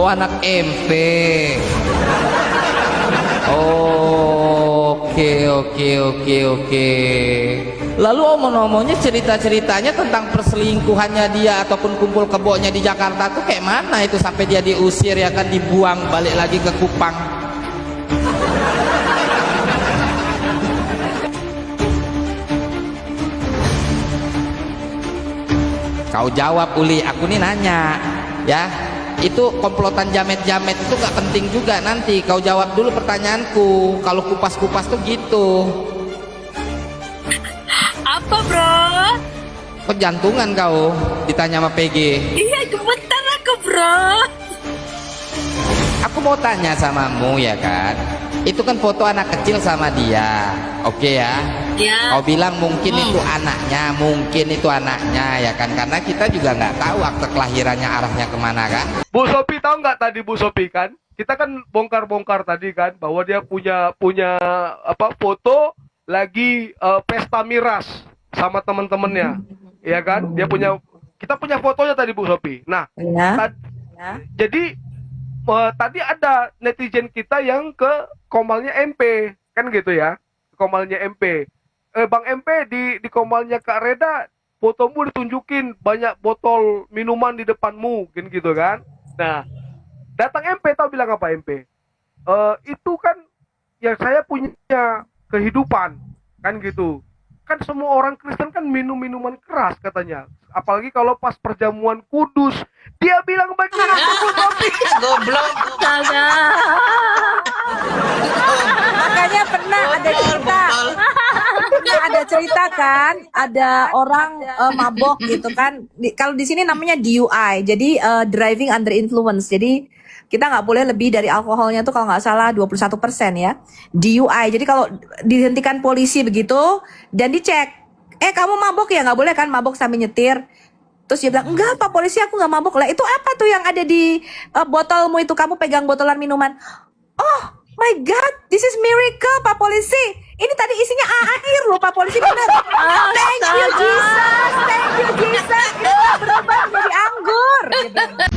Oh, anak MP. Oke. Lalu omong-omongnya cerita-ceritanya tentang perselingkuhannya dia ataupun kumpul kebonya di Jakarta tuh kayak mana itu sampai dia diusir ya kan, dibuang balik lagi ke Kupang. Kau jawab Uli, aku nih nanya ya, itu komplotan jamet-jamet itu gak penting juga nanti. Kau jawab dulu pertanyaanku. Kalau kupas-kupas tuh gitu. Apa bro? Kok jantungan kau ditanya sama PG? Iya gemetar aku bro. Aku mau tanya samamu ya kan, itu kan foto anak kecil sama dia, oke ya? Ya. Kau bilang mungkin itu anaknya ya kan, karena kita juga nggak tahu akte kelahirannya arahnya kemana kan. Bu Sophie tahu nggak tadi Bu Sophie kan? Kita kan bongkar-bongkar tadi kan bahwa dia punya apa foto lagi pesta miras sama teman-temannya, ya kan? Kita punya fotonya tadi Bu Sophie. Nah, jadi tadi ada netizen kita yang ke Komalnya MP kan gitu ya, Komalnya MP. Bang MP di Komalnya Kak Reda, fotomu ditunjukin banyak botol minuman di depanmu, gitu kan. Nah, datang MP, tahu bilang apa MP? Itu kan yang saya punya kehidupan, kan gitu. Kan semua orang Kristen kan minum minuman keras katanya. Apalagi kalau pas perjamuan kudus, dia bilang begitu. Goblok. Makanya pernah ada cerita kan, ada orang mabok gitu kan. Kalau di sini namanya DUI, jadi driving under influence. Jadi kita nggak boleh lebih dari alkoholnya tuh kalau nggak salah 21% ya. DUI. Jadi kalau dihentikan polisi begitu dan dicek, kamu mabok ya, nggak boleh kan mabok sambil nyetir. Terus dia bilang, enggak Pak Polisi, aku nggak mabok. Lah itu apa tuh yang ada di botolmu itu, kamu pegang botolan minuman. Oh my God, this is miracle Pak Polisi. Ini tadi isinya air loh Pak Polisi, bener. Thank you Jesus, Ini berubah menjadi anggur.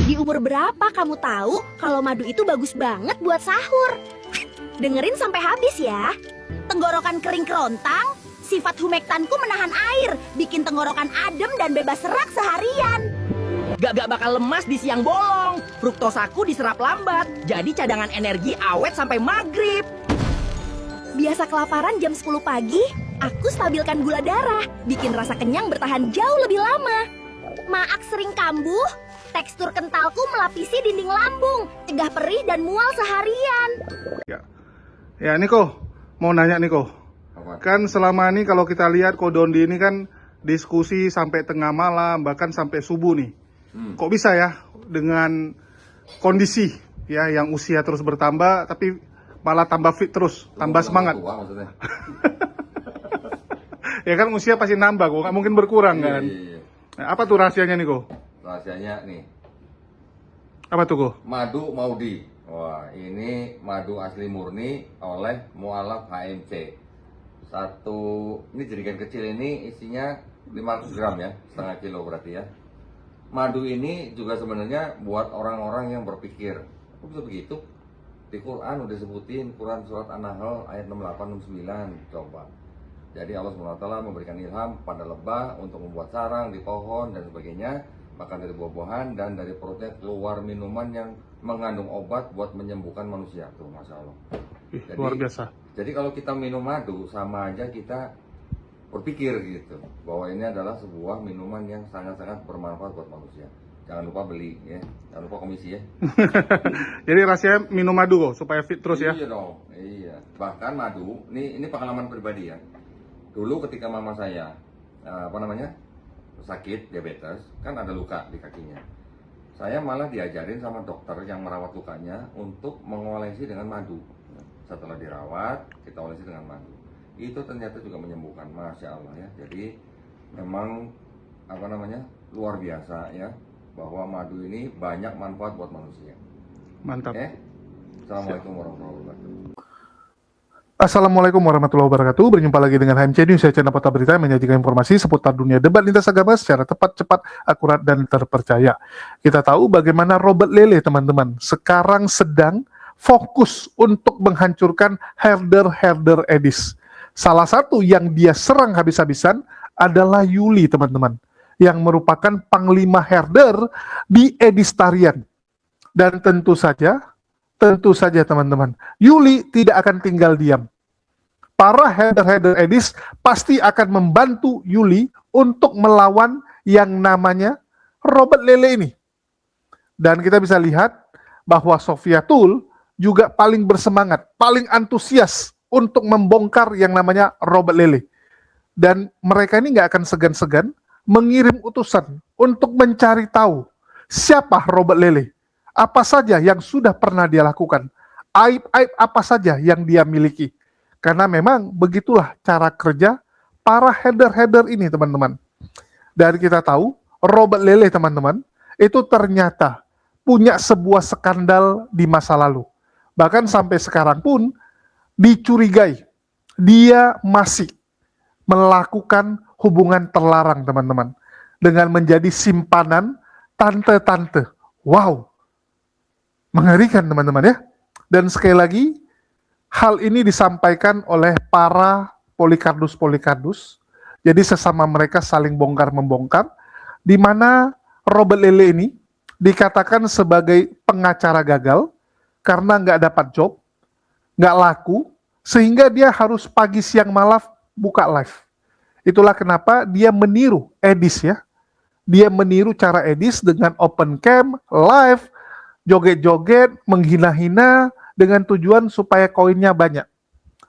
Di umur berapa kamu tahu kalau madu itu bagus banget buat sahur? Dengerin sampai habis ya. Tenggorokan kering kerontang, sifat humektanku menahan air, bikin tenggorokan adem dan bebas serak seharian. Gak bakal lemas di siang bolong. Fruktosaku diserap lambat, jadi cadangan energi awet sampai maghrib. Biasa kelaparan jam 10 pagi, aku stabilkan gula darah, bikin rasa kenyang bertahan jauh lebih lama. Maak sering kambuh, tekstur kentalku melapisi dinding lambung, cegah perih dan mual seharian. Ya Niko, mau nanya Niko. Kan selama ini kalau kita lihat Kodondi ini kan diskusi sampai tengah malam, bahkan sampai subuh nih. Kok bisa ya dengan kondisi ya yang usia terus bertambah tapi malah tambah fit terus, tambah semangat. Tua, maksudnya. Ya kan usia pasti nambah kok, nggak mungkin berkurang kan. Iya. Nah, apa tuh rahasianya nih kok? Rahasianya nih. Apa tuh kok? Madu Maudi. Wah, ini madu asli murni oleh mualaf HMC. Ini jerigen kecil ini isinya 500 gram ya, setengah kilo berarti ya. Madu ini juga sebenarnya buat orang-orang yang berpikir, kok bisa begitu? Di Quran udah sebutin, Quran surat An-Nahl ayat 68-69, coba. Jadi Allah SWT memberikan ilham pada lebah untuk membuat sarang di pohon dan sebagainya, makan dari buah-buahan dan dari perutnya keluar minuman yang mengandung obat buat menyembuhkan manusia. Tuh, Masya Allah. Jadi, luar biasa. Jadi kalau kita minum madu sama aja kita berpikir gitu bahwa ini adalah sebuah minuman yang sangat-sangat bermanfaat buat manusia. Jangan lupa beli ya, jangan lupa komisi ya. Jadi rasanya minum madu kok supaya fit terus ya. Iya dong, iya. Bahkan madu, ini pengalaman pribadi ya. Dulu ketika mama saya sakit diabetes, kan ada luka di kakinya. Saya malah diajarin sama dokter yang merawat lukanya untuk mengolesi dengan madu. Setelah dirawat, kita olesi dengan madu. Itu ternyata juga menyembuhkan, Masya Allah ya. Jadi memang luar biasa ya, bahwa madu ini banyak manfaat buat manusia. Mantap. Assalamualaikum warahmatullahi wabarakatuh. Assalamualaikum warahmatullahi wabarakatuh. Berjumpa lagi dengan HMC News, channel Portal Berita yang menyajikan informasi seputar dunia debat lintas agama secara tepat, cepat, akurat, dan terpercaya. Kita tahu bagaimana Robert Lele, teman-teman, sekarang sedang fokus untuk menghancurkan herder-herder Edis. Salah satu yang dia serang habis-habisan adalah Yuli, teman-teman, yang merupakan panglima herder di Edistarian. Dan tentu saja teman-teman, Yuli tidak akan tinggal diam. Para herder-herder Edis pasti akan membantu Yuli untuk melawan yang namanya Robert Lele ini. Dan kita bisa lihat bahwa Sofiatul juga paling bersemangat, paling antusias untuk membongkar yang namanya Robert Lele. Dan mereka ini nggak akan segan-segan mengirim utusan untuk mencari tahu siapa Robert Lele. Apa saja yang sudah pernah dia lakukan, aib-aib apa saja yang dia miliki. Karena memang begitulah cara kerja para header-header ini, teman-teman. Dan kita tahu, Robert Lele, teman-teman, itu ternyata punya sebuah skandal di masa lalu. Bahkan sampai sekarang pun dicurigai, dia masih melakukan hubungan terlarang, teman-teman. Dengan menjadi simpanan tante-tante. Wow! Mengerikan, teman-teman ya. Dan sekali lagi, hal ini disampaikan oleh para Polikardus. Jadi sesama mereka saling bongkar-membongkar, di mana Robert Lele ini dikatakan sebagai pengacara gagal, karena nggak dapat job, nggak laku, sehingga dia harus pagi, siang, malam buka live. Itulah kenapa dia meniru Edis ya. Dia meniru cara Edis dengan open cam, live, joget-joget, menghina-hina dengan tujuan supaya koinnya banyak.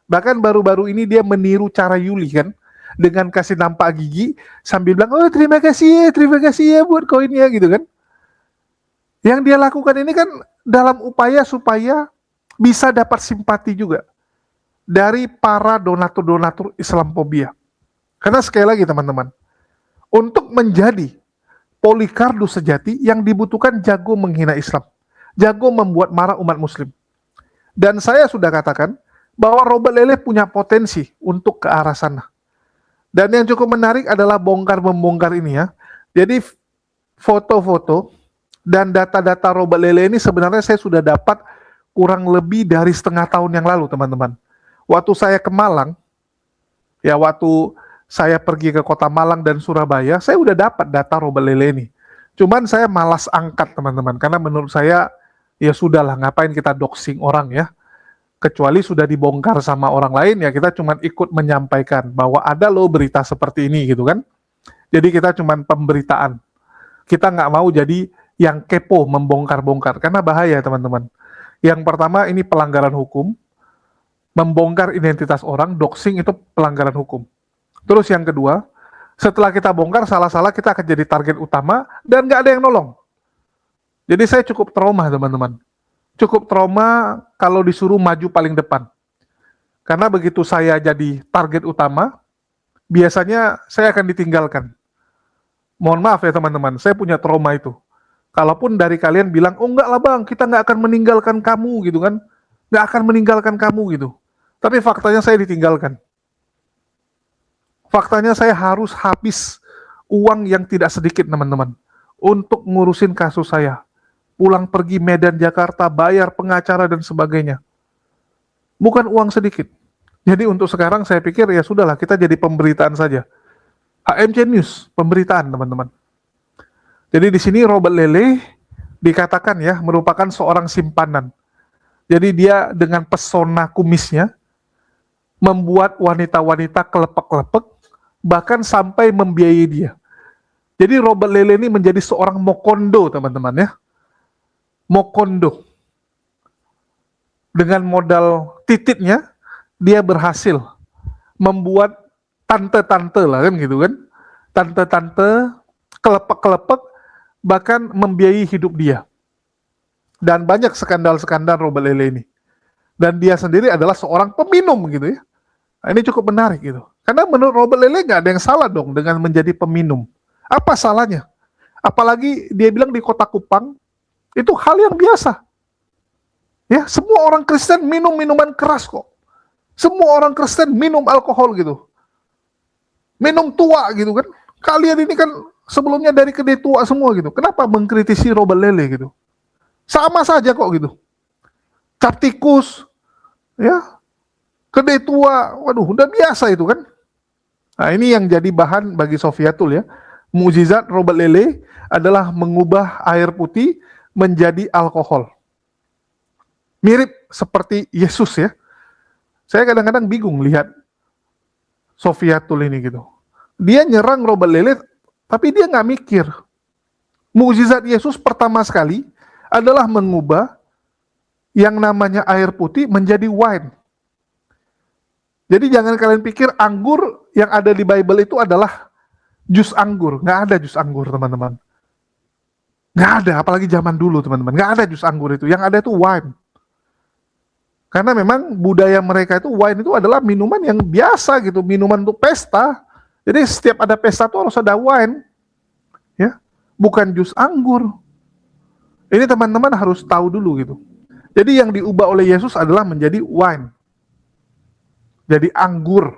Bahkan baru-baru ini dia meniru cara Yuli kan, dengan kasih nampak gigi sambil bilang, oh terima kasih ya buat koinnya gitu kan. Yang dia lakukan ini kan dalam upaya supaya bisa dapat simpati juga dari para donatur-donatur Islamophobia. Karena sekali lagi teman-teman, untuk menjadi Polikardus sejati yang dibutuhkan jago menghina Islam, jago membuat marah umat muslim. Dan saya sudah katakan bahwa Robert Lele punya potensi untuk ke arah sana. Dan yang cukup menarik adalah bongkar-membongkar ini ya. Jadi foto-foto dan data-data Robert Lele ini sebenarnya saya sudah dapat kurang lebih dari setengah tahun yang lalu, teman-teman. Waktu saya ke Malang, ya waktu saya pergi ke kota Malang dan Surabaya, saya udah dapat data Robert Lele ini. Cuman saya malas angkat, teman-teman, karena menurut saya ya sudahlah, ngapain kita doxing orang ya. Kecuali sudah dibongkar sama orang lain, ya kita cuma ikut menyampaikan bahwa ada loh berita seperti ini gitu kan. Jadi kita cuma pemberitaan. Kita nggak mau jadi yang kepo membongkar-bongkar, karena bahaya teman-teman. Yang pertama ini pelanggaran hukum, membongkar identitas orang, doxing itu pelanggaran hukum. Terus yang kedua, setelah kita bongkar salah-salah kita akan jadi target utama dan nggak ada yang nolong. Jadi saya cukup trauma teman-teman. Cukup trauma kalau disuruh maju paling depan. Karena begitu saya jadi target utama, biasanya saya akan ditinggalkan. Mohon maaf ya teman-teman, saya punya trauma itu. Kalaupun dari kalian bilang, oh enggak lah bang, kita nggak akan meninggalkan kamu gitu kan. Nggak akan meninggalkan kamu gitu. Tapi faktanya saya ditinggalkan. Faktanya saya harus habis uang yang tidak sedikit teman-teman. Untuk ngurusin kasus saya. Pulang pergi Medan, Jakarta, bayar pengacara dan sebagainya. Bukan uang sedikit. Jadi untuk sekarang saya pikir ya sudahlah, kita jadi pemberitaan saja. HMC News, pemberitaan teman-teman. Jadi di sini Robert Lele dikatakan ya merupakan seorang simpanan. Jadi dia dengan pesona kumisnya membuat wanita-wanita kelepek-kelepek, bahkan sampai membiayai dia. Jadi Robert Lele ini menjadi seorang mokondo teman-teman ya. Mokondo. Dengan modal tititnya, dia berhasil membuat tante-tante lah kan gitu kan. Tante-tante, kelepek-kelepek, bahkan membiayai hidup dia. Dan banyak skandal-skandal Robert Lele ini. Dan dia sendiri adalah seorang peminum gitu ya. Nah, ini cukup menarik gitu. Karena menurut Robert Lele nggak ada yang salah dong dengan menjadi peminum. Apa salahnya? Apalagi dia bilang di kota Kupang, itu hal yang biasa. Ya, semua orang Kristen minum minuman keras kok. Semua orang Kristen minum alkohol gitu. Minum tua gitu kan. Kalian ini kan sebelumnya dari kedai tua semua gitu. Kenapa mengkritisi Robert Lele gitu? Sama saja kok gitu. Cap tikus, ya, kedai tua, waduh, udah biasa itu kan. Nah ini yang jadi bahan bagi Sofiatul ya. Mukjizat Robert Lele adalah mengubah air putih menjadi alkohol. Mirip seperti Yesus ya. Saya kadang-kadang bingung lihat Sofiatul ini gitu. Dia nyerang Robert Lele, tapi dia nggak mikir. Mukjizat Yesus pertama sekali adalah mengubah yang namanya air putih menjadi wine. Jadi jangan kalian pikir anggur yang ada di Bible itu adalah jus anggur. Nggak ada jus anggur, teman-teman. Nggak ada, apalagi zaman dulu, teman-teman. Nggak ada jus anggur itu. Yang ada itu wine. Karena memang budaya mereka itu wine itu adalah minuman yang biasa gitu, minuman untuk pesta. Jadi setiap ada pesta itu harus ada wine, ya, bukan jus anggur. Ini teman-teman harus tahu dulu gitu. Jadi yang diubah oleh Yesus adalah menjadi wine, jadi anggur.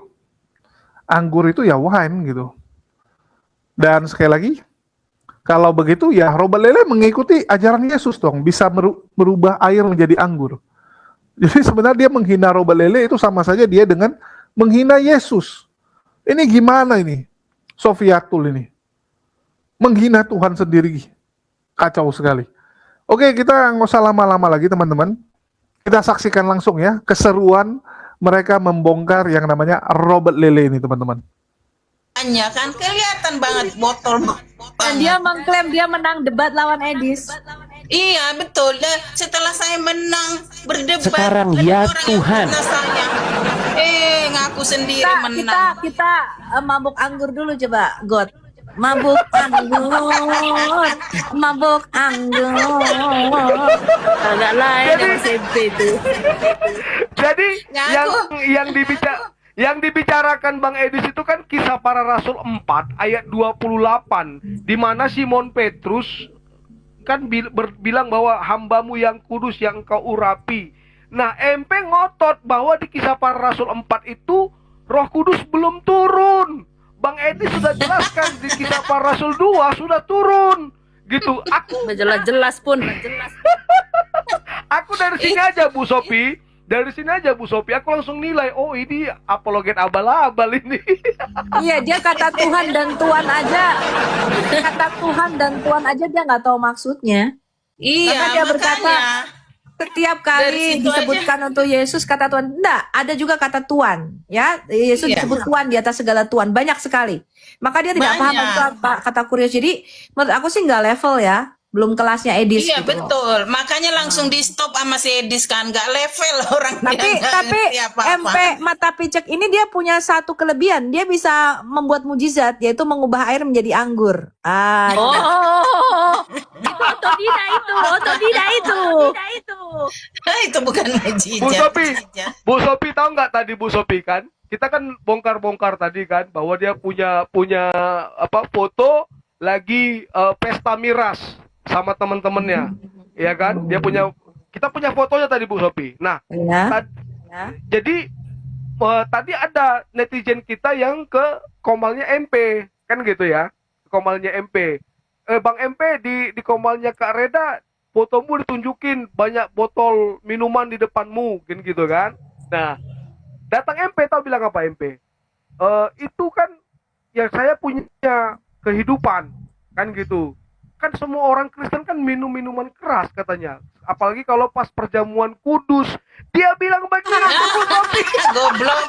Anggur itu ya wine gitu. Dan sekali lagi, kalau begitu ya Robert Lele mengikuti ajaran Yesus dong, bisa merubah air menjadi anggur. Jadi sebenarnya dia menghina Robert Lele itu sama saja dia dengan menghina Yesus. Ini gimana ini? Sofiatul ini. Menghina Tuhan sendiri. Kacau sekali. Oke, kita nggak usah lama-lama lagi teman-teman. Kita saksikan langsung ya keseruan mereka membongkar yang namanya Robert Lele ini teman-teman. Hanya kan kelihatan banget botol. Dan dia mengklaim dia menang debat lawan Edis. Iya betul. Setelah saya menang berdebat, Sekarang ada ya orang yang Tuhan. fitnah saya. Ngaku sendiri menang. Kita mabuk anggur dulu coba, God. Mabuk anggur, mabuk anggur. Agak lain yang SMP itu. Jadi Ngaku. yang dibicarakan Bang Edis itu kan Kisah Para Rasul 4 ayat 28, di mana Simon Petrus kan bilang bahwa hambamu yang kudus yang kau urapi. Nah, MP ngotot bahwa di Kisah Para Rasul 4 itu Roh Kudus belum turun. Bang Edis sudah jelaskan di Kisah Para Rasul 2 sudah turun. Gitu. Jelas-jelas pun. Aku dari sini aja Bu Sophie. Dari sini aja Bu Sophie, aku langsung nilai, oh ini apologet abal-abal ini. Iya, dia kata Tuhan dan Tuhan aja. Kata Tuhan dan Tuhan aja dia nggak tahu maksudnya. Iya, Maka dia berkata, makanya. setiap Dari kali situ disebutkan untuk Yesus kata Tuhan, enggak, ada juga kata Tuhan, ya. Yesus Iya. disebut Tuhan di atas segala Tuhan, banyak sekali. Maka dia tidak paham Banyak. itu apa kata kurios. Jadi menurut aku sih nggak level ya, belum kelasnya Edis Iya gitu loh. betul. Makanya langsung di stop sama si Edis kan, nggak level orang. Tapi MP Mata Picek ini dia punya satu kelebihan, dia bisa membuat mujizat, yaitu mengubah air menjadi anggur. Itu otodidak itu. itu bukan Bu mujizat. Sophie, Bu Sophie tahu nggak tadi Bu Sophie kan? Kita kan bongkar-bongkar tadi kan bahwa dia punya apa foto lagi pesta miras sama teman-temannya, ya kan? Kita punya fotonya tadi Bu Sophie. Nah, Ya. jadi tadi ada netizen kita yang ke komalnya MP kan gitu ya, komalnya MP. Bang MP di komalnya Kak Reda, fotomu ditunjukin banyak botol minuman di depanmu, kan gitu kan? Nah, datang MP tahu bilang apa MP? Itu kan yang saya punya kehidupan, kan gitu. Kan semua orang Kristen kan minum minuman keras katanya. Apalagi kalau pas perjamuan kudus, dia bilang begitu. Goblok.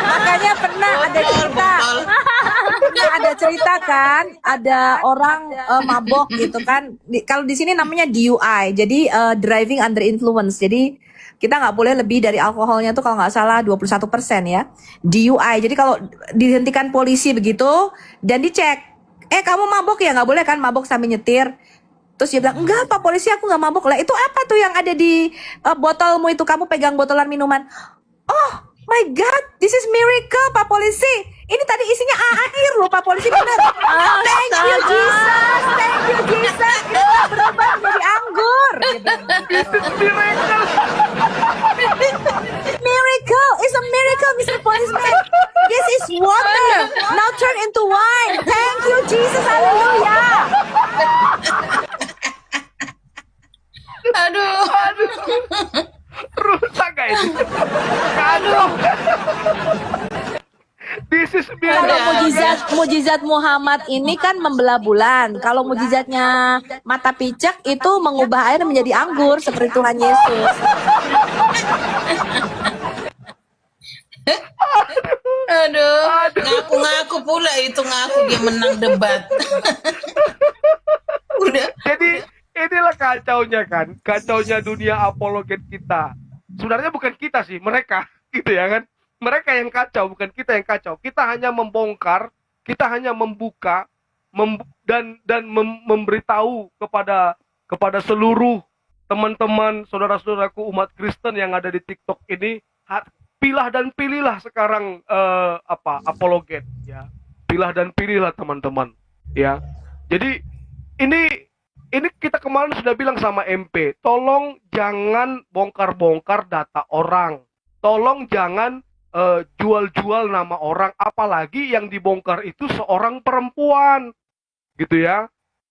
Makanya pernah ada cerita kan, ada orang mabok gitu kan. Kalau di sini namanya DUI, jadi driving under influence. Jadi kita nggak boleh lebih dari alkoholnya tuh kalau nggak salah 21% ya. DUI. Jadi kalau dihentikan polisi begitu dan dicek, kamu mabok ya, nggak boleh kan mabok sambil nyetir. Terus dia bilang, enggak Pak Polisi, aku nggak mabok. Lah itu apa tuh yang ada di botolmu itu, kamu pegang botolan minuman. Oh my God, this is miracle Pak Polisi. Ini tadi isinya air loh Pak Polisi, benar. Thank you Jesus, thank you Jesus. Kita berubah menjadi anggur. Dia bilang. Itu miracle. water. Now turn into wine. Thank you, Jesus. Hallelujah. Aduh. Rusak gak ini? Kacau. This is Kalau miracle. mujizat Muhammad ini kan membelah bulan. Kalau mujizatnya mata picek itu mengubah air menjadi anggur seperti Tuhan Yesus. Aduh. Ngaku-ngaku pula itu ngaku dia menang debat. Udah. Jadi inilah kacaunya kan, kacaunya dunia apologet kita. Sebenarnya bukan kita sih, mereka gitu ya kan. Mereka yang kacau, bukan kita yang kacau. Kita hanya membongkar, kita hanya membuka memberitahu kepada seluruh teman-teman, saudara-saudaraku umat Kristen yang ada di TikTok ini, pilah dan pilihlah sekarang apologet ya. Pilah dan pilihlah teman-teman ya. Jadi ini kita kemarin sudah bilang sama MP, tolong jangan bongkar-bongkar data orang. Tolong jangan jual-jual nama orang, apalagi yang dibongkar itu seorang perempuan. Gitu ya.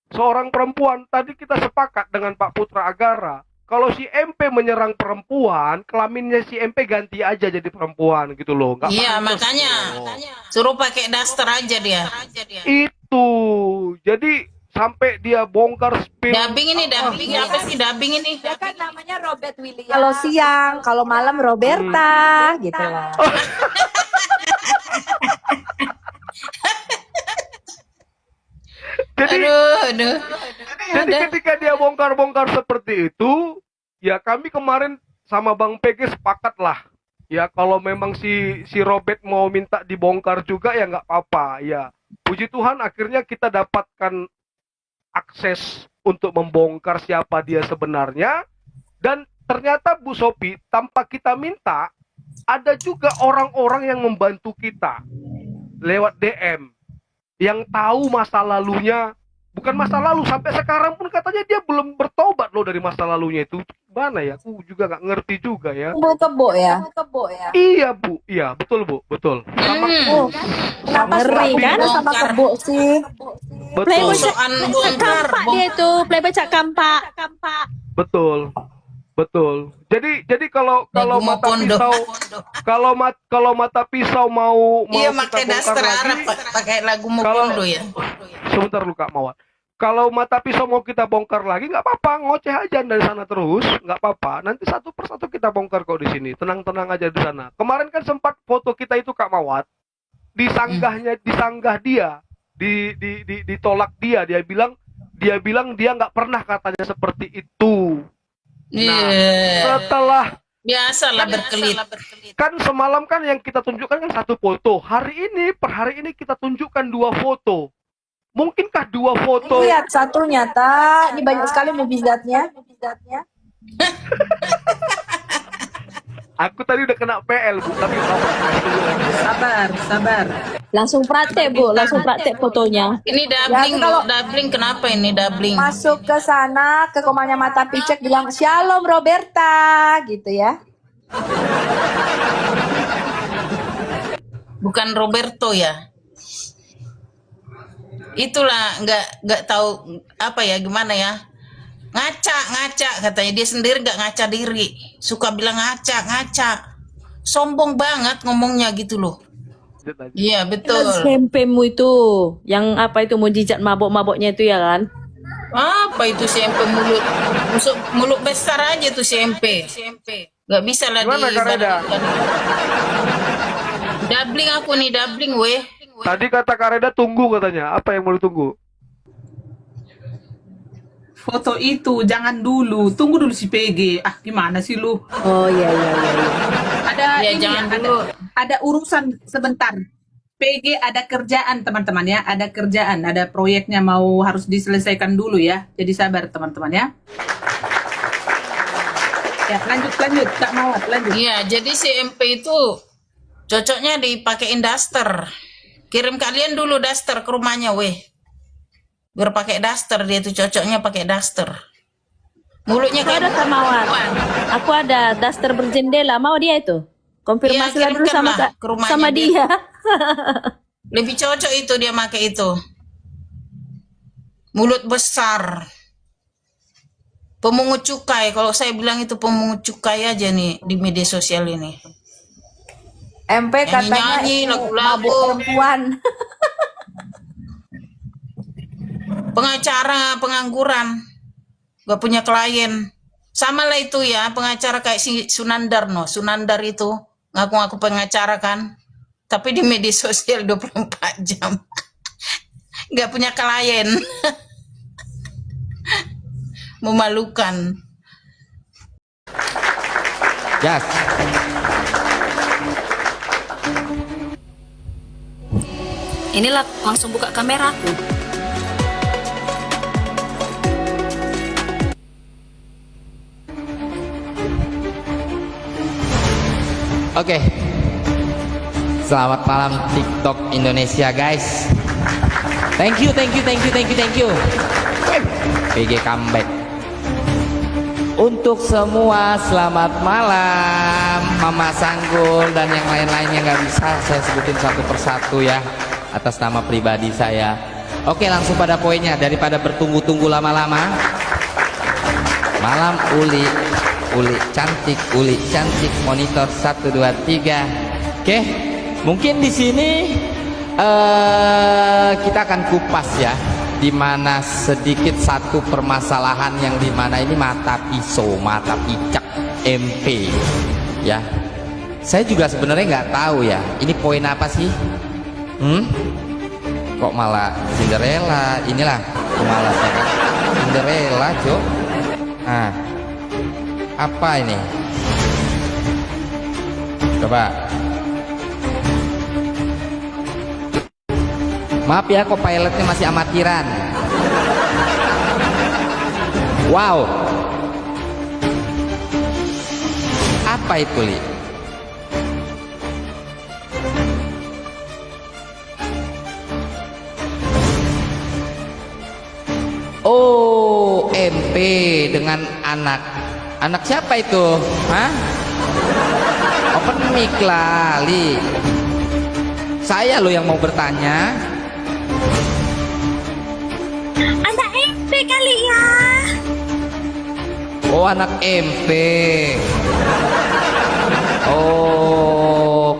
Seorang perempuan. Tadi kita sepakat dengan Pak Putra Agara, kalau si MP menyerang perempuan, kelaminnya si MP ganti aja jadi perempuan gitu loh. Nggak Iya, pantas makanya loh. suruh pakai daster aja dia. Itu. Jadi sampai dia bongkar spill. Dubbing ini, dubbing apa sih dubbing ini? Dia kan namanya Robert William. Kalau siang, kalau malam Roberta gitu loh. Jadi Aduh. Jadi ketika dia bongkar-bongkar seperti itu, ya kami kemarin sama Bang PG sepakat lah. Ya kalau memang si Robert mau minta dibongkar juga ya nggak apa-apa. Ya puji Tuhan akhirnya kita dapatkan akses untuk membongkar siapa dia sebenarnya. Dan ternyata Bu Sophie, tanpa kita minta, ada juga orang-orang yang membantu kita lewat DM. Yang tahu masa lalunya, bukan masa lalu, sampai sekarang pun katanya dia belum bertobat loh dari masa lalunya itu. Mana ya? Aku juga nggak ngerti juga ya. Kumpul kebo ya. Iya Bu, iya betul Bu, betul. Sama Kenapa ngeri kan sama kebo sih? betul, Soan bongkar. Dia itu playboy cak kampak. betul, betul. Jadi kalau Lagu mau mata pondok. pisau, kalau mata pisau mau Iya, kita pakai bongkar daster lagi, Arab, pakai lagu Kalau- Mokondo ya. sebentar lu Kak Mawar. Kalau mata pisau mau kita bongkar lagi nggak apa-apa, ngoceh aja dari sana terus, nggak apa-apa. Nanti satu persatu kita bongkar kok di sini, tenang-tenang aja di sana. Kemarin kan sempat foto kita itu Kak Mawar, disanggah dia, ditolak dia bilang dia nggak pernah katanya seperti itu. Nah, Iya. setelah Biasalah berkelit. kan semalam kan yang kita tunjukkan kan satu foto, per hari ini kita tunjukkan 2 foto. Mungkinkah 2 foto? Lihat satu nyata, ini banyak sekali mujizatnya. Aku tadi udah kena PL Bu, tapi nggak apa-apa. Sabar. Langsung praktek, Bu. Langsung praktek fotonya. Ini doubling Ya, kalau- loh, doubling kenapa ini doubling? Masuk ke sana, ke komanya mata picek bilang Shalom Roberta gitu ya. Bukan Roberto ya. Itulah nggak tahu apa ya gimana ya. Ngaca katanya, dia sendiri nggak ngaca diri, suka bilang ngaca, sombong banget ngomongnya gitu loh. Iya betul. SMP-mu itu, yang apa itu mujizat mabok-maboknya itu ya kan? Apa itu SMP mulut, mulut besar aja tuh SMP. Nggak bisa lah Gimana, Kak Reda? Doubling aku nih, doubling weh. Tadi kata Kak Reda tunggu katanya. Apa yang mau ditunggu? Foto itu jangan dulu, tunggu dulu si PG. Ah, gimana sih lu? Oh iya. Ada Ya, ini jangan ya, dulu. ada urusan sebentar. PG ada kerjaan teman-teman ya, ada kerjaan, ada proyeknya mau harus diselesaikan dulu ya. Jadi sabar teman-teman ya. Ya, lanjut Kak Mawar, lanjut. Iya, jadi si MP itu cocoknya dipakein daster. Kirim kalian dulu daster ke rumahnya weh. Biar pakai daster, dia tuh cocoknya pakai daster. Mulutnya Aku ada Kak Mawar. Aku ada daster berjendela, mau dia itu? Konfirmasi Iya, lah dulu sama kirimkanlah ke rumahnya sama dia. Lebih cocok itu dia pakai itu. Mulut besar. Pemungut cukai. Kalau saya bilang itu pemungut cukai aja nih di media sosial ini. MP katanya Nyanyi, itu lagu-lagu. mabuk perempuan. Pengacara pengangguran. Gak punya klien. Sama lah itu ya, pengacara kayak si Sunandar no. Sunandar itu ngaku-ngaku pengacara kan. Tapi di media sosial 24 jam. Gak punya klien. Memalukan. Gas. Inilah langsung buka kameraku. Oke. Selamat malam TikTok Indonesia, guys. Thank you. PG comeback. Untuk semua selamat malam, Mama Sanggul dan yang lain-lain yang nggak bisa saya sebutin satu persatu ya, atas nama pribadi saya. Oke, langsung pada poinnya daripada bertunggu-tunggu lama-lama. Malam Uli cantik, monitor 1 2 3. Oke, mungkin di sini kita akan kupas ya, dimana sedikit satu permasalahan yang dimana ini mata pisau, mata picak MP ya. Saya juga sebenarnya nggak tahu ya, ini poin apa sih? Kok malah Cinderella? Inilah kemalasan Cinderella, Jo. Nah, apa ini? Coba. Maaf ya, kok pilotnya masih amatiran. Wow. Apa itu, Li? Oh, MP dengan anak. Anak siapa itu? Hah? Open mic lah, Li. Saya loh yang mau bertanya. Anak MP kali ya. Oh, anak MP.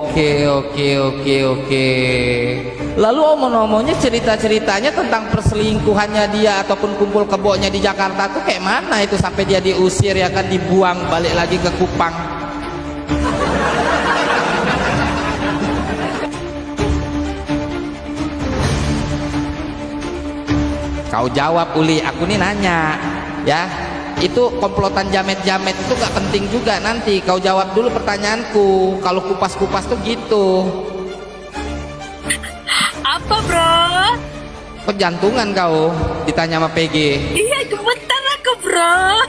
Oke. Lalu omong-omongnya cerita-ceritanya tentang perselingkuhannya dia ataupun kumpul keboknya di Jakarta tuh kayak mana itu sampai dia diusir ya kan, dibuang balik lagi ke Kupang. Kau jawab, Uli, aku nih nanya ya. Itu komplotan jamet-jamet itu gak penting juga, nanti kau jawab dulu pertanyaanku. Kalau kupas-kupas tuh gitu. Apa, bro? Kok jantungan kau ditanya sama PG? Iya, gemetar aku, bro.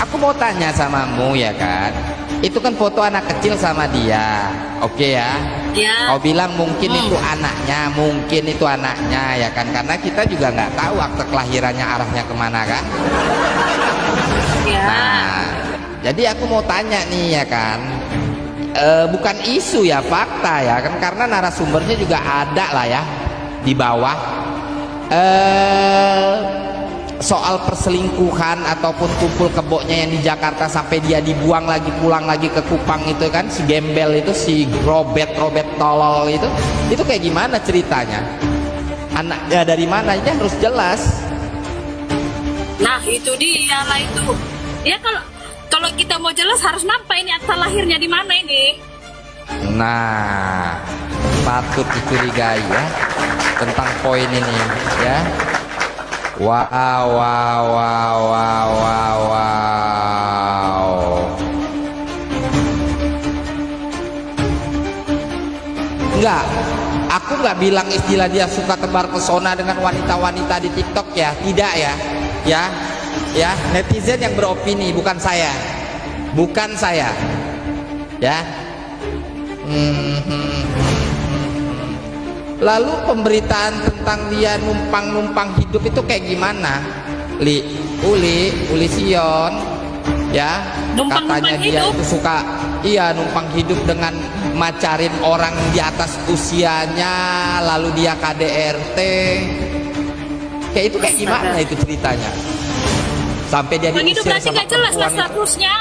Aku mau tanya samamu ya kan, itu kan foto anak kecil sama dia, oke ya? Ya. Kau bilang mungkin itu anaknya ya kan, karena kita juga nggak tahu akte kelahirannya arahnya kemana kan? Ya. Nah, jadi aku mau tanya nih ya kan, bukan isu ya, fakta ya kan, karena narasumbernya juga ada lah ya di bawah. Soal perselingkuhan ataupun kumpul keboknya yang di Jakarta sampai dia dibuang lagi, pulang lagi ke Kupang itu kan, si gembel itu, si Robert tolol itu kayak gimana ceritanya? Anaknya dari mana? Ini harus jelas. Nah, itu dia lah itu. Ya kalau kita mau jelas harus nampak ini akta lahirnya di mana ini. Nah, patut dicurigai ya tentang poin ini ya. Wow. Enggak, aku nggak bilang istilah dia suka tebar pesona dengan wanita-wanita di TikTok ya, tidak ya, netizen yang beropini, bukan saya, ya. Lalu pemberitaan tentang dia numpang hidup itu kayak gimana, Uli Sion ya? Katanya dia hidup. itu suka numpang hidup dengan macarin orang di atas usianya, lalu dia KDRT. Kayak itu kayak gimana itu ceritanya? Sampai dia Numpang hidup diusir berarti sama nggak jelas lah perempuan itu. statusnya.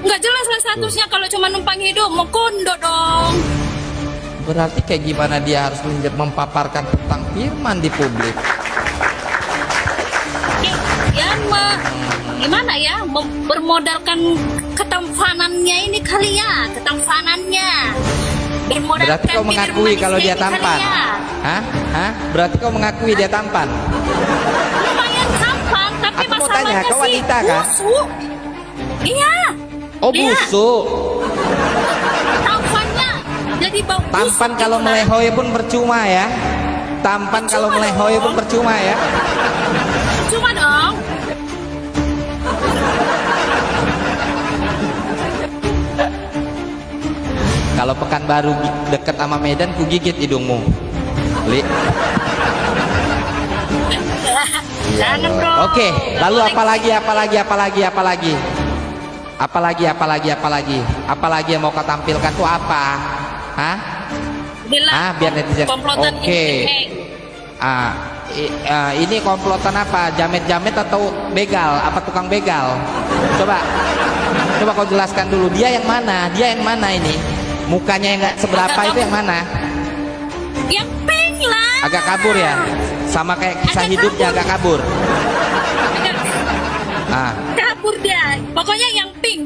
Nggak jelas lah statusnya kalau cuma numpang hidup, mau kondo dong. Berarti kayak gimana dia harus memaparkan tentang firman di publik? Gimana ya, bermodalkan ketampanannya ini kali ya, ketampanannya. Berarti kau mengakui kalau dia tampan? Ya. Hah? Berarti kau mengakui dia tampan? Lumayan tampan, tapi Aku mau masalahnya tanya, kau sih wanita kan? busuk. Iya. Oh Iya. busuk. Tampannya jadi bau busuk. Tampan kalau gitu, Nak. melehoy pun percuma ya. Tampan kalau Percuma melehoy dong. pun percuma ya. Cuma dong. Kalau Pekanbaru deket sama Medan, ku gigit hidungmu, Li. Jangan bro. Oke, lalu Nggak boleh. apalagi yang mau kau tampilkan tuh apa? Hah? Bilang Biar netizen. komplotan Oke. ini. Ini komplotan apa? Jamet-jamet atau begal? Apa tukang begal? Coba kau jelaskan dulu. Dia yang mana? Ini? Mukanya yang nggak seberapa itu yang mana? Yang pink lah. Agak kabur ya? Sama kayak kisah hidupnya agak kabur. Ah, Kabur dia. Pokoknya yang pink.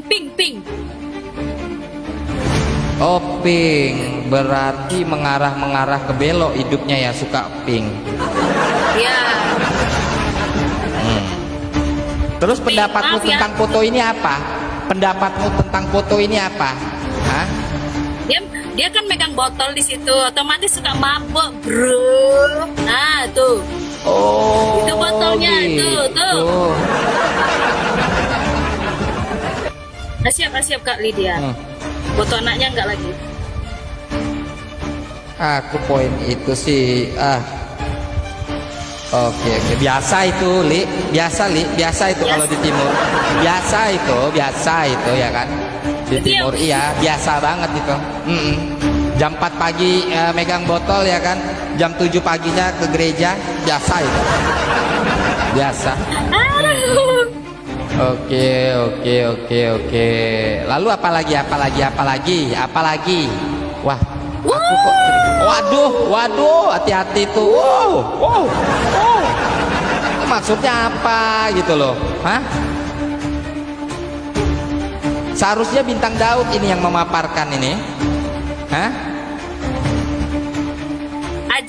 oh pink. Berarti mengarah ke belok hidupnya ya, suka pink. Ya. Terus pendapatmu maaf ya. tentang foto ini apa? Pendapatmu tentang foto ini apa? Hah? Dia kan megang botol di situ, otomatis suka mabuk, bro. Nah, tuh. Oh, Itu botolnya, tuh. Siap Kak Lydia. Foto anaknya enggak lagi. Aku poin itu sih, Oke, biasa itu, Li. Biasa itu kalau di timur. Biasa itu ya kan. Di timur iya, biasa banget itu. Jam 4 pagi megang botol ya kan. Jam 7 paginya ke gereja, biasa itu. Biasa. Oke. Lalu apa lagi? Wah, aku kok. Waduh, hati-hati tuh. Wow. Maksudnya apa gitu loh? Hah? Seharusnya bintang Daud ini yang memaparkan ini. Hah?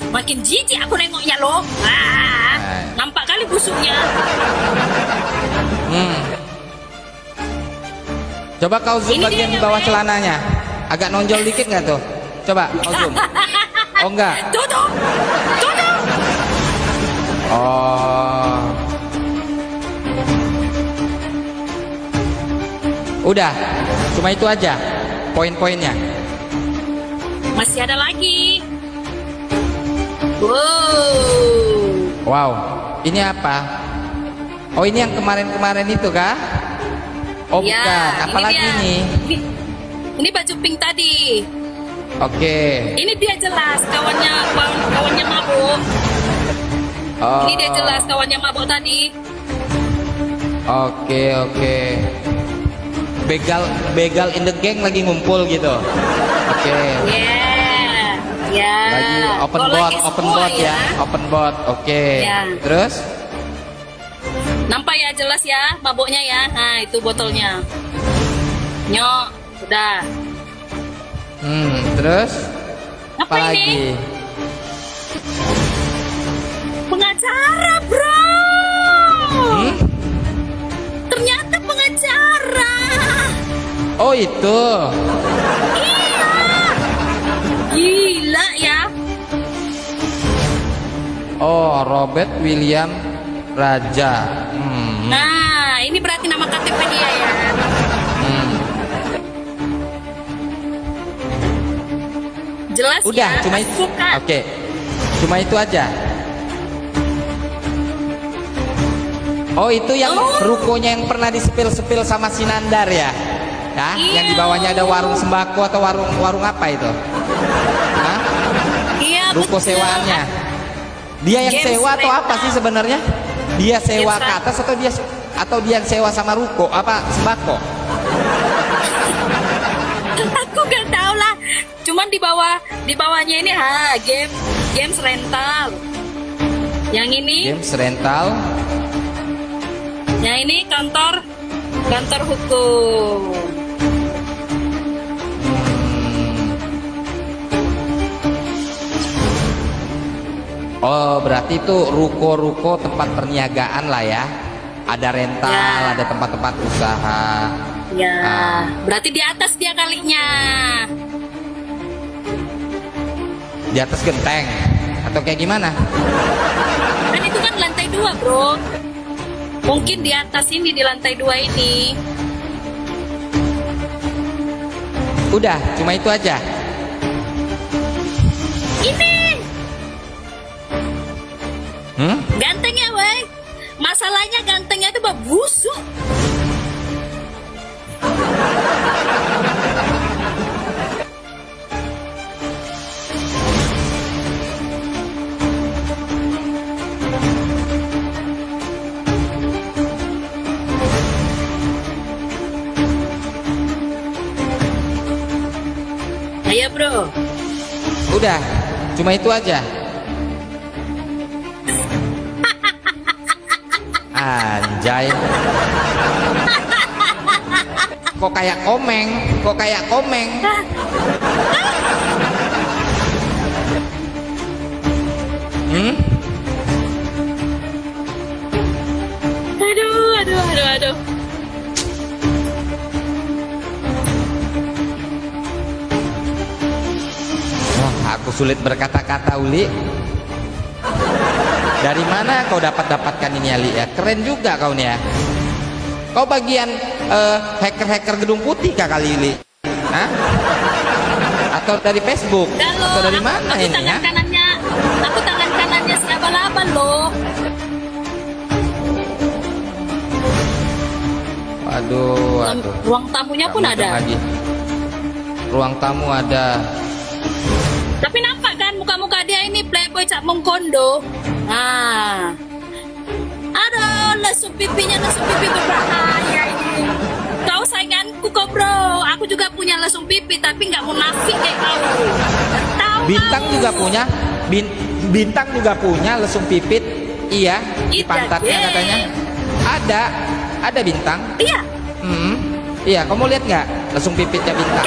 Makin jijik aku nengoknya loh. Nampak kali busuknya. Coba kau zoom Ini bagian dia di yang bawah main. celananya. Agak nonjol dikit nggak tuh? Coba kau zoom. Oh enggak. Tutup. Oh. Udah, cuma itu aja poin-poinnya. Masih ada lagi. Wow, ini apa? Oh ini yang kemarin-kemarin itu kah? Oh Ya, bukan, apalagi dia. ini? Ini baju pink tadi. Oke. Ini dia jelas kawannya mabuk. Oh. Ini dia jelas kawannya mabuk tadi. Oke. Begal in the gang lagi ngumpul gitu. Oke. Ya. Lagi open Kalau board, lagi open semua board ya. Open board. Oke. Ya. Terus? Nampak ya jelas ya mabuknya ya. Nah itu botolnya. Nyok, udah. Terus? Apa ini? Lagi? Pengacara bro. Ternyata pengacara. Oh itu. Iya. Gila ya. Oh Robert William Raja. Nah ini berarti nama KTP dia ya. Jelas Udah, ya. cuma itu. Suka. Oke. Cuma itu aja. Oh itu yang rukonya yang pernah disepil-sepil sama Sinandar ya? Ya, yang di bawahnya ada warung sembako atau warung apa itu? Hah? Iya, Ruko betul. sewaannya. Dia yang Games sewa atau apa rental. sih sebenarnya? Dia sewa Games ke atas atau dia yang sewa sama ruko apa sembako? Aku gak tahu lah. Cuman di bawahnya ini games rental. Yang ini, Games rental. yang ini kantor hukum. Oh berarti itu ruko-ruko tempat perniagaan lah ya. Ada rental, Ya. ada tempat-tempat usaha. Ya, Ah. berarti di atas dia kalinya. Di atas genteng atau kayak gimana? Kan itu kan lantai 2, bro. Mungkin di atas ini, di lantai 2 ini. Udah, cuma itu aja. Ini Hmm? gantengnya, weh. Masalahnya gantengnya itu busuk. Ayo, bro. Udah, cuma itu aja. Anjay. Kok kayak komeng? Kok kayak komeng? Hmm? Aduh. Wah, aku sulit berkata-kata, Uli. Dari mana kau dapatkan ini, Ali ya? Keren juga kau nih ya. Kau bagian hacker-hacker Gedung Putih kah kali, Uli? Hah? Atau dari Facebook? Atau dari mana aku ini ya? Aku tangan kanannya si abal-abal loh. Waduh. Ruang tamunya pun Nggak ada. lagi. Ruang tamu ada. Tapi nampak kan muka-muka dia ini playboy cak mengkondo. Nah. Aduh, lesu pipi berbahaya ini. Kau sainganku kok, bro. Aku juga punya lesung pipi tapi nggak munafik kayak kau. Tahu Bintang kau. juga punya. Bintang juga punya lesung pipit. Iya, di Iya, pantatnya Dek. katanya. Ada bintang. Iya. Iya, kamu lihat nggak lesung pipitnya bintang?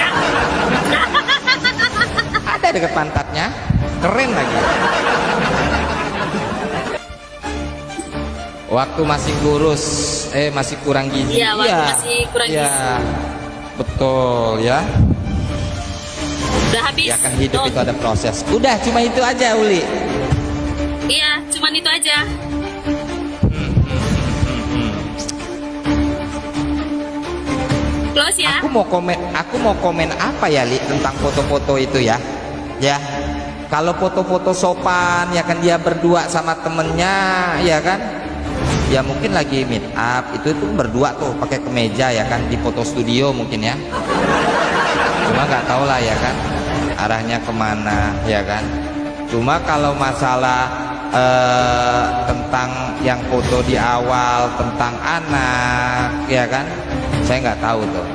Ada dekat pantatnya. Keren lagi. Waktu masih kurus, masih kurang gizi. Iya, waktu masih kurang Iya. gizi. Betul ya. Udah habis. Ya kan hidup Tuh. itu ada proses. Udah, cuma itu aja, Uli. Iya, cuman itu aja. Close ya. Aku mau komen apa ya, Li, tentang foto-foto itu ya. Ya. Kalau foto-foto sopan ya kan dia berdua sama temennya ya kan. Ya mungkin lagi meet up itu tuh berdua tuh pakai kemeja ya kan di foto studio mungkin ya. Cuma nggak tahu lah ya kan arahnya kemana ya kan. Cuma kalau masalah tentang yang foto di awal tentang anak ya kan, saya nggak tahu tuh.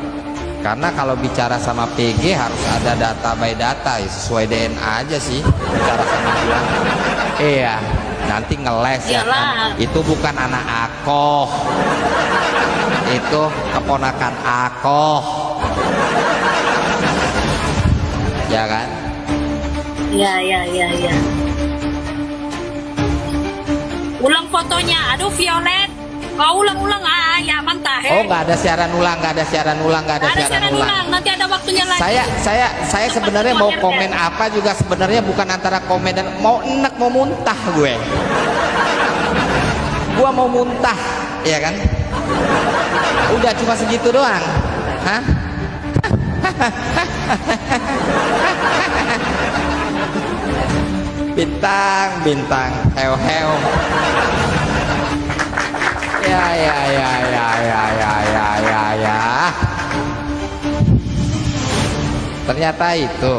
Karena kalau bicara sama PG harus ada data by data ya, sesuai DNA aja sih bicara sama dia. Iya, nanti ngeles ya kan. Iyalah. Itu bukan anak Akoh, itu keponakan Akoh, ya kan? Ya. Ulang fotonya. Aduh, Violet. Kau ulang-ulang ya mantah. Oh, nggak ada siaran ulang, nggak ada siaran ulang. Nanti ada waktunya lagi. Saya sebenarnya mau komen apa juga sebenarnya bukan antara komen dan mau enek mau muntah gue. Gua mau muntah, ya kan? Udah cuma segitu doang. Hah? Bintang, heo. Ya. ya. Ternyata itu.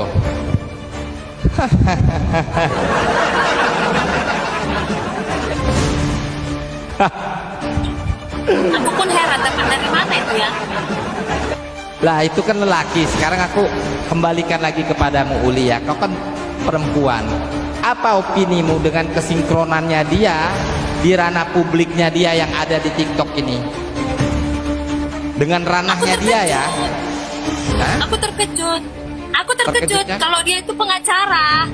Aku pun heran dapat dari mana itu ya. Lah itu kan lelaki. Sekarang aku kembalikan lagi kepadamu Uli ya. Kau kan perempuan. Apa opinimu dengan kesinkronannya dia di ranah publiknya dia yang ada di TikTok ini? Dengan ranahnya dia ya. Hah? Aku terkejut. Aku terkejut Terkejutnya? kalau dia itu pengacara.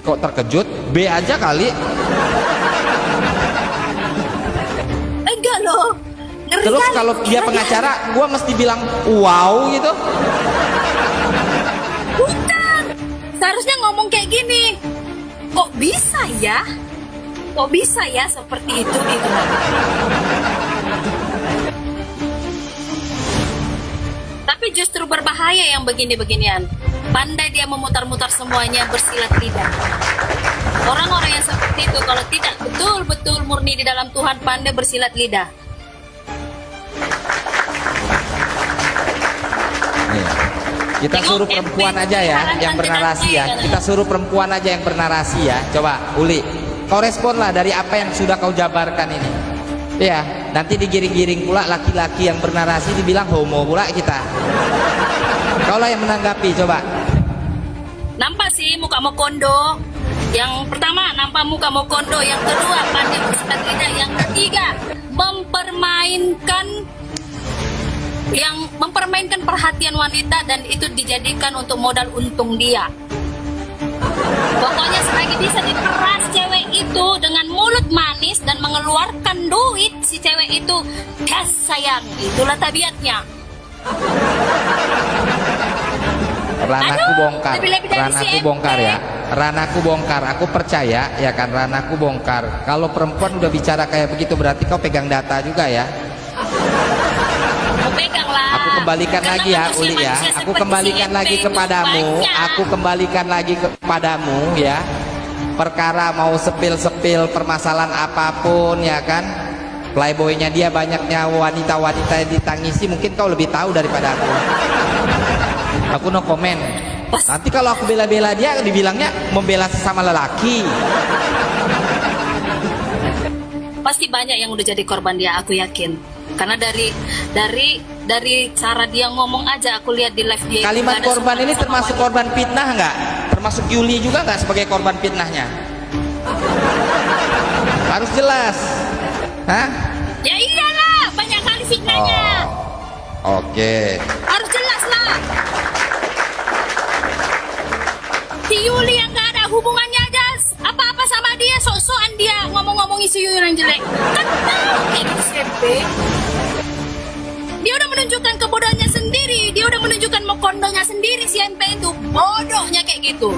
Kok terkejut? B aja kali. Enggak loh. Ngeri Terus kali. kalau dia pengacara, gua mesti bilang wow gitu. Bukan. Seharusnya ngomong kayak gini. Kok bisa ya? Kok bisa ya seperti itu gitu. Tapi justru berbahaya yang begini-beginian. Pandai dia memutar-mutar semuanya bersilat lidah. Orang-orang yang seperti itu kalau tidak betul-betul murni di dalam Tuhan, pandai bersilat lidah. Nih, kita suruh perempuan aja ya yang bernarasi ya. Kita suruh perempuan aja yang bernarasi ya. Coba Uli, kau responlah dari apa yang sudah kau jabarkan ini. Ya, nanti digiring-giring pula laki-laki yang bernarasi dibilang homo pula kita. Kaulah yang menanggapi, coba. Nampak sih muka Mokondo. Yang pertama nampak muka Mokondo, yang kedua pandai bersilat lidah, yang ketiga mempermainkan perhatian wanita dan itu dijadikan untuk modal untung dia. Pokoknya selagi bisa diperas cewek itu dengan mulut manis dan mengeluarkan duit, si cewek itu gas sayang, itulah tabiatnya. Ranahku bongkar, lebih-lebih dari ranahku si bongkar MP. ya. Ranahku bongkar, aku percaya ya kan, ranahku bongkar. Kalau perempuan udah bicara kayak begitu berarti kau pegang data juga ya. Aku pegang lah. Aku kembalikan Karena lagi ya manusia- Uli ya. manusia Aku seperti kembalikan si lagi MP itu kepadamu. banyak. Aku kembalikan lagi kepadamu ya. Perkara mau sepil-sepil permasalahan apapun ya kan. Playboynya dia banyaknya wanita-wanita yang ditangisi, mungkin kau lebih tahu daripada aku. Aku no comment. Nanti kalau aku bela-bela dia dibilangnya membela sesama lelaki. Pasti banyak yang udah jadi korban dia, aku yakin. Karena dari cara dia ngomong aja aku lihat di live dia. itu Kalimat nggak ada korban sopan ini sama termasuk wanita. korban fitnah nggak? Termasuk Yuli juga nggak sebagai korban fitnahnya? Harus jelas. Hah? Ya iyalah, banyak kali fitnahnya. Oke. Harus jelas lah. Si Yuli yang gak ada hubungannya aja apa-apa sama dia, sok-sokan dia ngomong-ngomong si Yuli yang jelek. Kan tahu kayak gitu SMP. Dia udah menunjukkan kebodohannya sendiri, dia udah menunjukkan mokondonya sendiri, si MP itu bodohnya kayak gitu.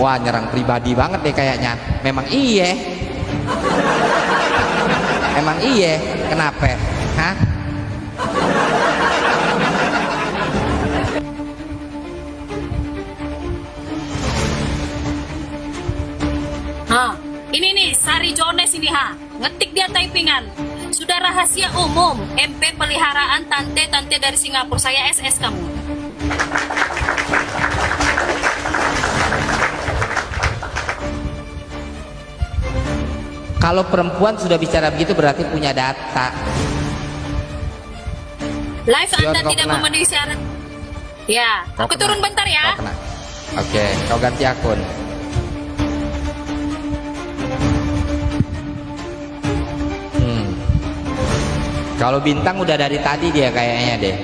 Wah, nyerang pribadi banget deh kayaknya. Memang iye. Emang iye. Kenapa? Hah? Hah, ini nih Sari Jones ini ha, ngetik dia typingan. Sudah rahasia umum, MP peliharaan tante-tante dari Singapura, saya SS kamu. Kalau perempuan sudah bicara begitu berarti punya data. Live Yon, Anda kau tidak kena. memenuhi syarat. Ya, Kau aku kena. turun bentar ya. Kau kena. Oke, kau ganti akun. Kalau bintang udah dari tadi dia kayaknya deh.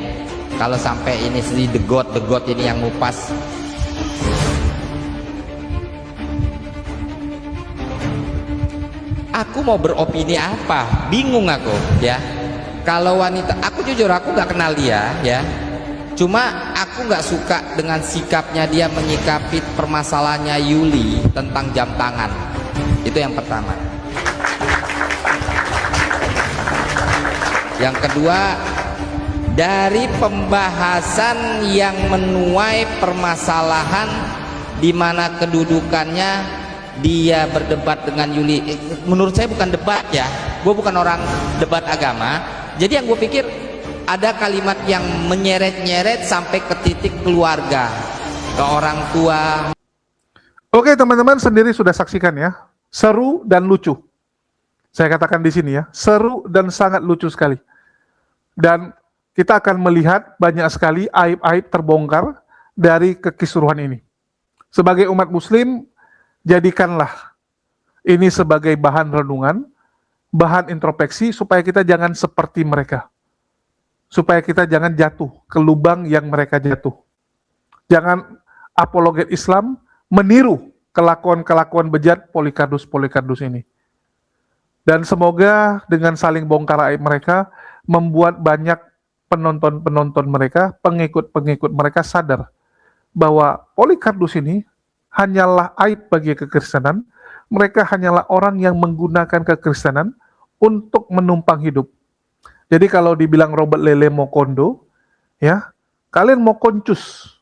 Kalau sampai ini si degot ini yang ngupas. Aku mau beropini apa? Bingung aku ya. Kalau wanita, aku jujur aku nggak kenal dia ya. Cuma aku nggak suka dengan sikapnya dia menyikapi permasalahannya Yuli tentang jam tangan. Itu yang pertama. Yang kedua, dari pembahasan yang menuai permasalahan di mana kedudukannya dia berdebat dengan Yuli. Menurut saya bukan debat ya, gue bukan orang debat agama. Jadi yang gue pikir ada kalimat yang menyeret-nyeret sampai ke titik keluarga, ke orang tua. Oke teman-teman, sendiri sudah saksikan ya, seru dan lucu. Saya katakan di sini ya, seru dan sangat lucu sekali. Dan kita akan melihat banyak sekali aib-aib terbongkar dari kekisruhan ini. Sebagai umat muslim, jadikanlah ini sebagai bahan renungan, bahan introspeksi, supaya kita jangan seperti mereka. Supaya kita jangan jatuh ke lubang yang mereka jatuh. Jangan apologet Islam meniru kelakuan-kelakuan bejat Polycarpus ini. Dan semoga dengan saling bongkar aib mereka, membuat banyak penonton-penonton mereka, pengikut-pengikut mereka sadar bahwa Polycarpus ini hanyalah aib bagi kekristenan. Mereka hanyalah orang yang menggunakan kekristenan untuk menumpang hidup. Jadi kalau dibilang Robert Lele mau kondo, ya, kalian mau koncus,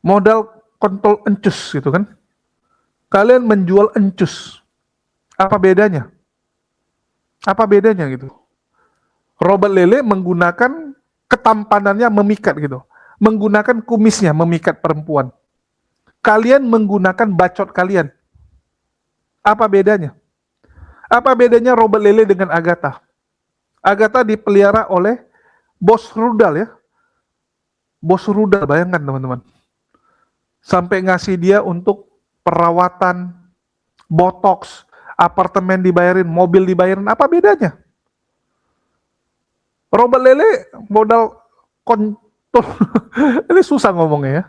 modal kontol encus gitu kan. Kalian menjual encus. Apa bedanya? Apa bedanya gitu? Robert Lele menggunakan ketampanannya memikat gitu. Menggunakan kumisnya memikat perempuan. Kalian menggunakan bacot kalian. Apa bedanya? Apa bedanya Robert Lele dengan Agatha? Agatha dipelihara oleh bos rudal ya. Bos rudal, bayangkan teman-teman. Sampai ngasih dia untuk perawatan, botox, apartemen dibayarin, mobil dibayarin, apa bedanya? Robert Lele modal kontol. Ini susah ngomongnya ya.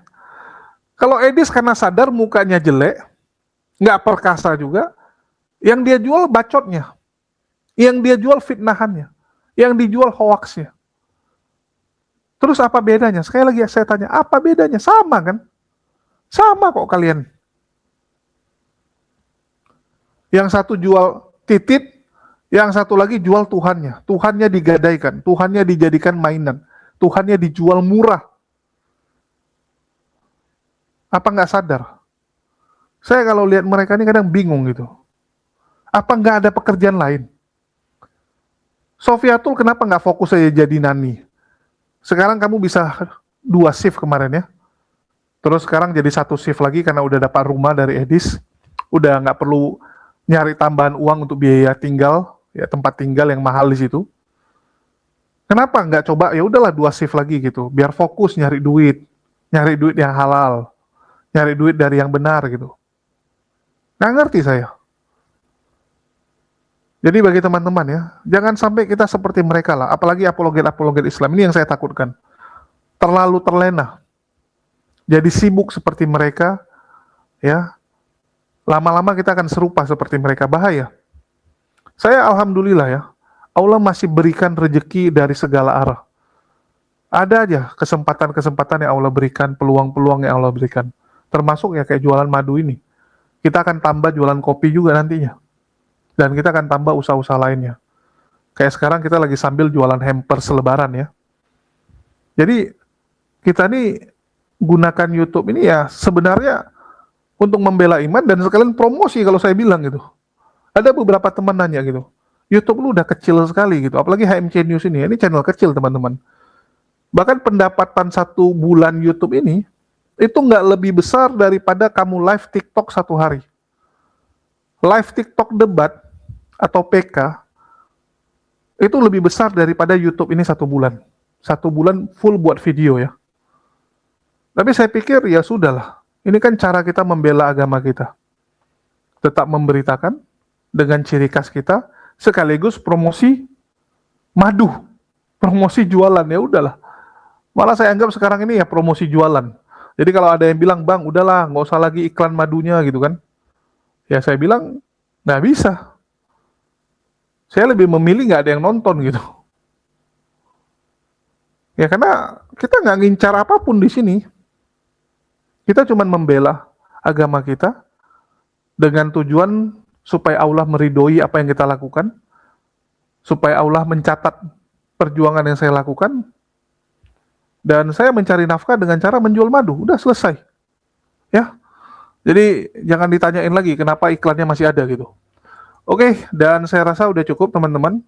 Kalau Edis karena sadar mukanya jelek, nggak perkasa juga, yang dia jual bacotnya, yang dia jual fitnahannya, yang dijual hoaxnya. Terus apa bedanya? Sekali lagi saya tanya, apa bedanya? Sama kan? Sama kok kalian. Yang satu jual titit, yang satu lagi jual Tuhannya. Tuhannya digadaikan, Tuhannya dijadikan mainan, Tuhannya dijual murah. Apa nggak sadar? Saya kalau lihat mereka ini kadang bingung gitu. Apa nggak ada pekerjaan lain? Sofiatul kenapa nggak fokus aja jadi nani? Sekarang kamu bisa 2 shift kemarin ya. Terus sekarang jadi 1 shift lagi karena udah dapat rumah dari Edis. Udah nggak perlu nyari tambahan uang untuk biaya tinggal, ya tempat tinggal yang mahal di situ. Kenapa nggak coba ya udahlah 2 shift lagi gitu, biar fokus nyari duit yang halal, nyari duit dari yang benar gitu. Nggak ngerti saya. Jadi bagi teman-teman ya, jangan sampai kita seperti mereka lah, apalagi apologet Islam ini yang saya takutkan. Terlalu terlena. Jadi sibuk seperti mereka, ya. Lama-lama kita akan serupa seperti mereka, bahaya. Saya alhamdulillah ya, Allah masih berikan rezeki dari segala arah. Ada aja kesempatan-kesempatan yang Allah berikan, peluang-peluang yang Allah berikan. Termasuk ya kayak jualan madu ini. Kita akan tambah jualan kopi juga nantinya. Dan kita akan tambah usaha-usaha lainnya. Kayak sekarang kita lagi sambil jualan hampers lebaran ya. Jadi kita nih gunakan YouTube ini ya sebenarnya untuk membela iman dan sekalian promosi kalau saya bilang gitu. Ada beberapa teman nanya gitu, YouTube lu udah kecil sekali gitu, apalagi HMC News ini channel kecil teman-teman. Bahkan pendapatan 1 bulan YouTube ini, itu nggak lebih besar daripada kamu live TikTok 1 hari. Live TikTok debat, atau PK, itu lebih besar daripada YouTube ini 1 bulan. 1 bulan full buat video ya. Tapi saya pikir ya sudahlah. Ini kan cara kita membela agama kita. Tetap memberitakan dengan ciri khas kita, sekaligus promosi madu, promosi jualan, ya udahlah. Malah saya anggap sekarang ini ya promosi jualan. Jadi kalau ada yang bilang, "Bang, udahlah, nggak usah lagi iklan madunya," gitu kan. Ya saya bilang, nggak bisa. Saya lebih memilih nggak ada yang nonton gitu. Ya karena kita nggak ngincar apapun di sini. Kita cuma membela agama kita dengan tujuan supaya Allah meridhoi apa yang kita lakukan, supaya Allah mencatat perjuangan yang saya lakukan, dan saya mencari nafkah dengan cara menjual madu. Udah selesai. Ya. Jadi jangan ditanyain lagi kenapa iklannya masih ada gitu. Oke, dan saya rasa udah cukup teman-teman.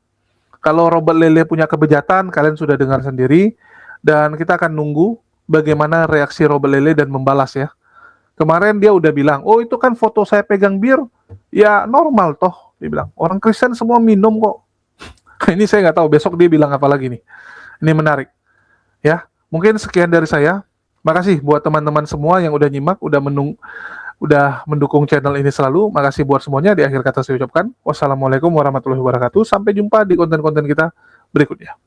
Kalau Robert Lele punya kebejatan, kalian sudah dengar sendiri. Dan kita akan nunggu bagaimana reaksi Robert Lele dan membalas ya. Kemarin dia udah bilang, oh itu kan foto saya pegang bir, ya normal toh. Dia bilang, orang Kristen semua minum kok. Ini saya nggak tahu, besok dia bilang apa lagi nih. Ini menarik. Ya, mungkin sekian dari saya. Makasih buat teman-teman semua yang udah nyimak, udah mendukung channel ini selalu. Makasih buat semuanya. Di akhir kata saya ucapkan wassalamualaikum warahmatullahi wabarakatuh. Sampai jumpa di konten-konten kita berikutnya.